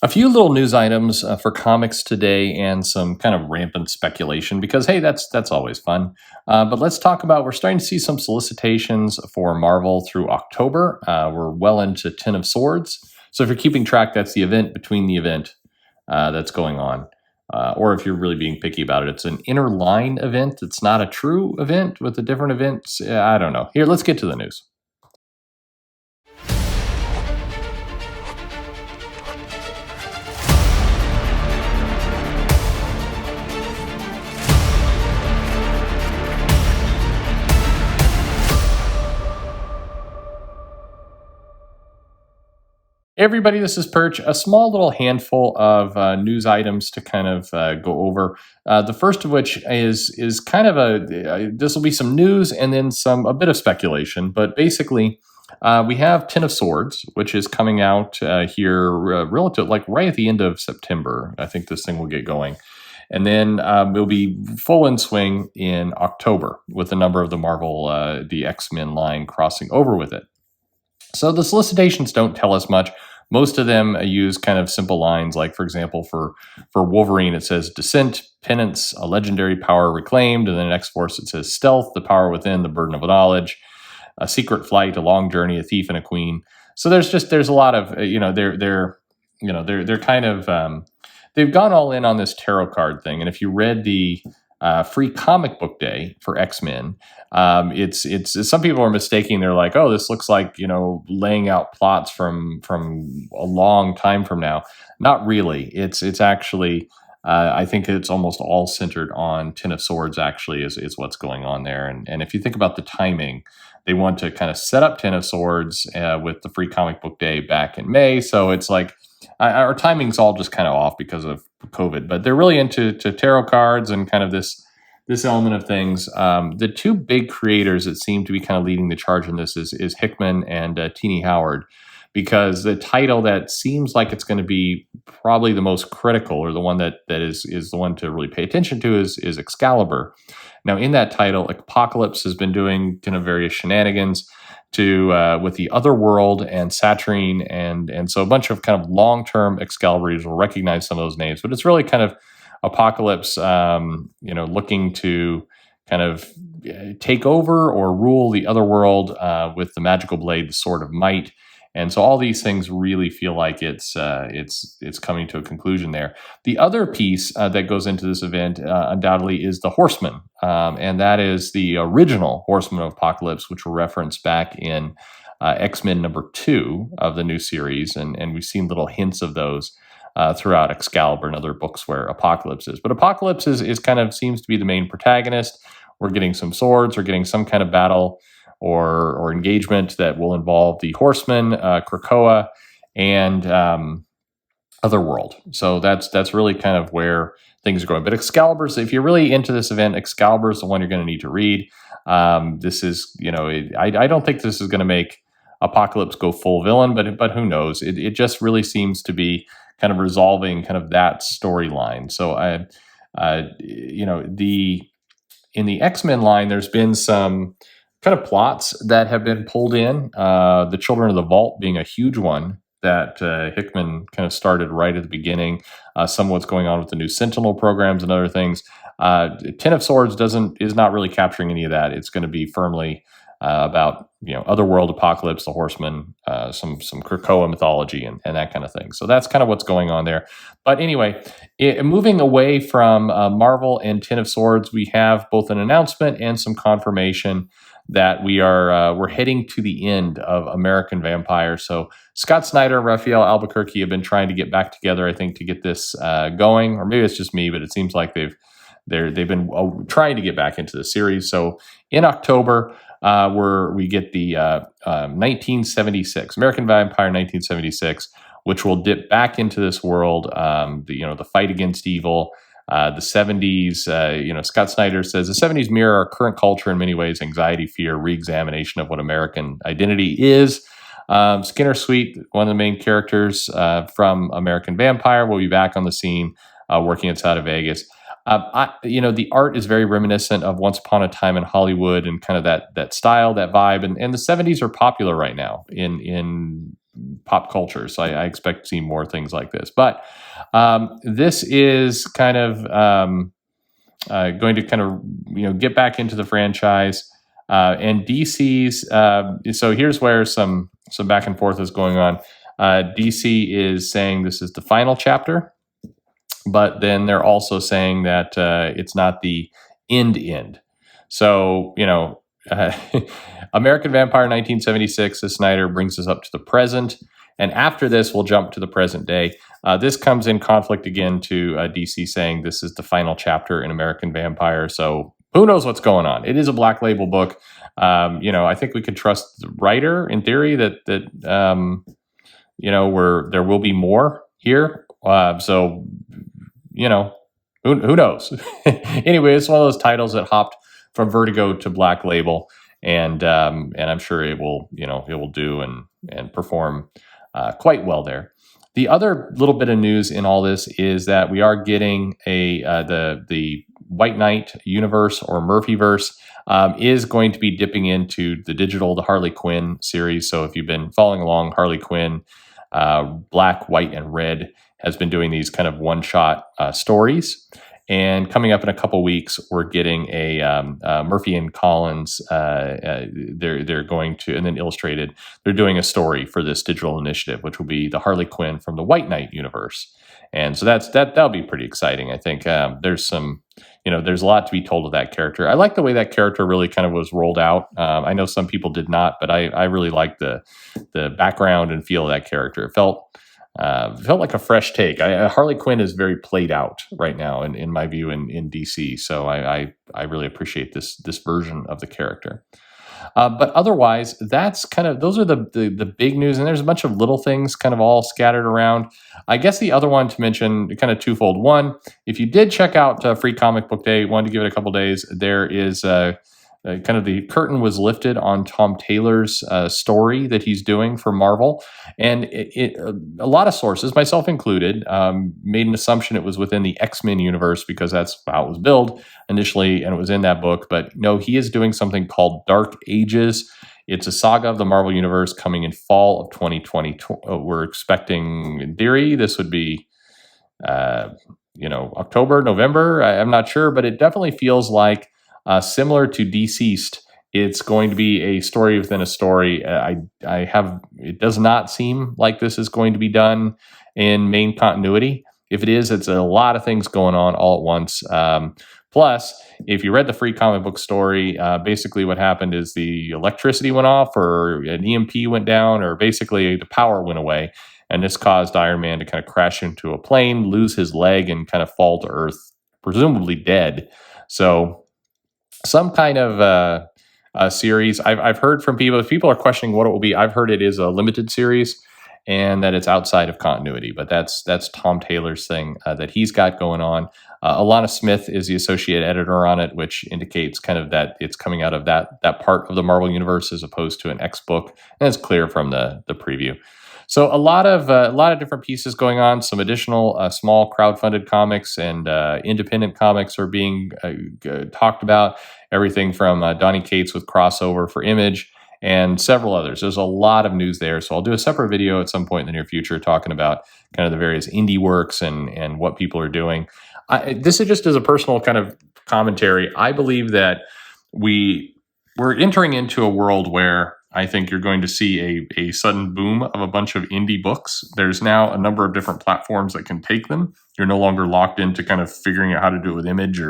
A few little news items for comics today, and some kind of rampant speculation because hey, that's always fun. But let's talk about we're starting to see some solicitations for Marvel through October. We're well into Ten of Swords, so if you're keeping track, that's the event between the event that's going on. Or if you're really being picky about it, it's an interline event. It's not a true event with the different events. I don't know. Here, let's get to the news. Hey everybody, this is Perch. A small little handful of news items to kind of go over. The first of which is kind of this will be some news and then some a bit of speculation. But basically, we have Ten of Swords, which is coming out here relative like right at the end of September. I think this thing will get going, and then it'll be full in swing in October with a number of the Marvel, the X-Men line crossing over with it. So the solicitations don't tell us much. Most of them use kind of simple lines, like for example, for Wolverine, it says descent, penance, a legendary power reclaimed, and then X Force it says stealth, the power within, the burden of knowledge, a secret flight, a long journey, a thief, and a queen. So there's a lot of they're kind of they've gone all in on this tarot card thing, and if you read the free comic book day for X-Men. It's some people are mistaking. They're like, oh, this looks like laying out plots from a long time from now. Not really. It's actually. I think it's almost all centered on Ten of Swords. Actually, is what's going on there. And if you think about the timing, they want to kind of set up Ten of Swords with the free comic book day back in May. So it's like our timing's all just kind of off because of COVID. But they're really into tarot cards and kind of this element of things. The two big creators that seem to be kind of leading the charge in this is Hickman and Teenie Howard, because the title that seems like it's going to be probably the most critical, or the one that is the one to really pay attention to, is Excalibur. Now, in that title, Apocalypse has been doing kind of various shenanigans to with the Other World and Saturine, and so a bunch of kind of long-term Excaliburs will recognize some of those names, but it's really kind of Apocalypse, looking to kind of take over or rule the Other World with the magical blade, the Sword of Might. And so all these things really feel like it's coming to a conclusion there. The other piece that goes into this event undoubtedly is the Horsemen, and that is the original Horsemen of Apocalypse, which were referenced back in X-Men #2 of the new series, and we've seen little hints of those throughout Excalibur and other books where Apocalypse is. But Apocalypse is kind of seems to be the main protagonist. We're getting some swords, we're getting some kind of battle or engagement that will involve the Horsemen, Krakoa, and Otherworld. So that's really kind of where things are going. But Excalibur's, if you're really into this event, Excalibur is the one you're going to need to read. This is, I don't think this is going to make Apocalypse go full villain, but who knows? It just really seems to be kind of resolving kind of that storyline. So in the X-Men line, there's been some kind of plots that have been pulled in. The Children of the Vault being a huge one that Hickman kind of started right at the beginning. Some of what's going on with the new Sentinel programs and other things. Ten of Swords is not really capturing any of that. It's going to be firmly about Otherworld, Apocalypse, the Horsemen, some Krakoa mythology, and that kind of thing. So that's kind of what's going on there. But anyway, moving away from Marvel and Ten of Swords, we have both an announcement and some confirmation that we're heading to the end of American Vampire. So Scott Snyder and Raphael Albuquerque have been trying to get back together, I think, to get this going, or maybe it's just me, but it seems like they've been trying to get back into the series. So in October, we get the 1976 American Vampire 1976, which will dip back into this world. The fight against evil. The 70s, Scott Snyder says the 70s mirror our current culture in many ways: anxiety, fear, re-examination of what American identity is. Skinner Sweet, one of the main characters from American Vampire, will be back on the scene working outside of Vegas. The art is very reminiscent of Once Upon a Time in Hollywood and kind of that style, that vibe. And the 70s are popular right now in pop culture. So I expect to see more things like this. But this is kind of going to kind of get back into the franchise. And DC's. So here's where some back and forth is going on. DC is saying this is the final chapter, but then they're also saying that it's not the end. So American Vampire 1976, as Snyder brings us up to the present. And after this, we'll jump to the present day. This comes in conflict again to DC saying this is the final chapter in American Vampire. So who knows what's going on? It is a Black Label book. I think we could trust the writer in theory that there will be more here. So who knows? Anyway, it's one of those titles that hopped from Vertigo to Black Label, and I'm sure it will do and perform quite well there. The other little bit of news in all this is that we are getting the White Knight universe, or Murphyverse, is going to be dipping into the Harley Quinn series. So if you've been following along, Harley Quinn, Black, White, and Red has been doing these kind of one-shot stories. And coming up in a couple weeks, we're getting a Murphy and Collins. They're going to, and then Illustrated, they're doing a story for this digital initiative, which will be the Harley Quinn from the White Knight universe. And so that'll be pretty exciting. I think there's a lot to be told of that character. I like the way that character really kind of was rolled out. I know some people did not, but I really like the background and feel of that character. It felt like a fresh take. Harley Quinn is very played out right now, in my view, in DC. So I really appreciate this version of the character. But otherwise, those are the big news, and there's a bunch of little things kind of all scattered around. I guess the other one to mention, kind of twofold. One, if you did check out Free Comic Book Day, wanted to give it a couple days, there is kind of the curtain was lifted on Tom Taylor's story that he's doing for Marvel. And a lot of sources, myself included, made an assumption it was within the X-Men universe because that's how it was billed initially, and it was in that book. But no, he is doing something called Dark Ages. It's a saga of the Marvel Universe coming in fall of 2020. We're expecting, in theory, this would be October, November. I'm not sure, but it definitely feels like similar to Deceased, it's going to be a story within a story. It does not seem like this is going to be done in main continuity. If it is, it's a lot of things going on all at once. Plus, if you read the Free Comic Book story, basically what happened is the electricity went off, or an EMP went down, or basically the power went away. And this caused Iron Man to kind of crash into a plane, lose his leg, and kind of fall to Earth, presumably dead. So some kind of a series. I've heard from people, if people are questioning what it will be, I've heard it is a limited series and that it's outside of continuity, but that's Tom Taylor's thing that he's got going on. Alana Smith is the associate editor on it, which indicates kind of that it's coming out of that part of the Marvel Universe as opposed to an X book, and it's clear from the preview. So a lot of different pieces going on. Some additional small crowdfunded comics and independent comics are being talked about. Everything from Donny Cates with crossover for Image and several others. There's a lot of news there. So I'll do a separate video at some point in the near future talking about kind of the various indie works and what people are doing. This is just as a personal kind of commentary. I believe that we're entering into a world where I think you're going to see a sudden boom of a bunch of indie books. There's now a number of different platforms that can take them. You're no longer locked into kind of figuring out how to do it with Image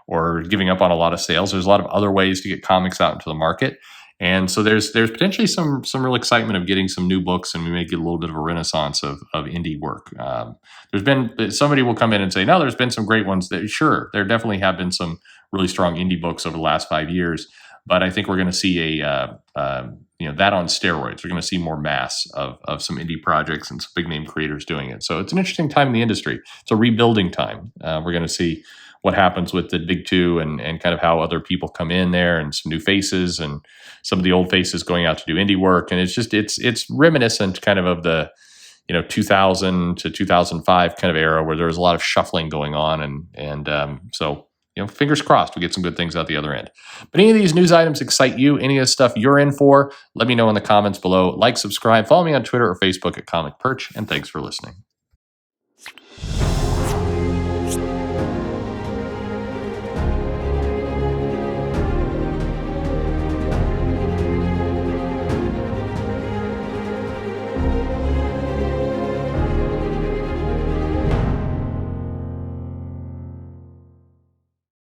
or giving up on a lot of sales. There's a lot of other ways to get comics out into the market. And so there's potentially some real excitement of getting some new books, and we may get a little bit of a renaissance of indie work. Somebody will come in and say, no, there's been some great ones. Sure, there definitely have been some really strong indie books over the last 5 years. But I think we're going to see that on steroids. We're going to see more mass of some indie projects and some big name creators doing it. So it's an interesting time in the industry. It's a rebuilding time. We're going to see what happens with the big two and kind of how other people come in there and some new faces and some of the old faces going out to do indie work. And it's reminiscent kind of the 2000 to 2005 kind of era where there was a lot of shuffling going on. And so fingers crossed we get some good things out the other end. But any of these news items excite you, any of the stuff you're in for, let me know in the comments below. Like, subscribe, follow me on Twitter or Facebook at Comic Perch, and thanks for listening.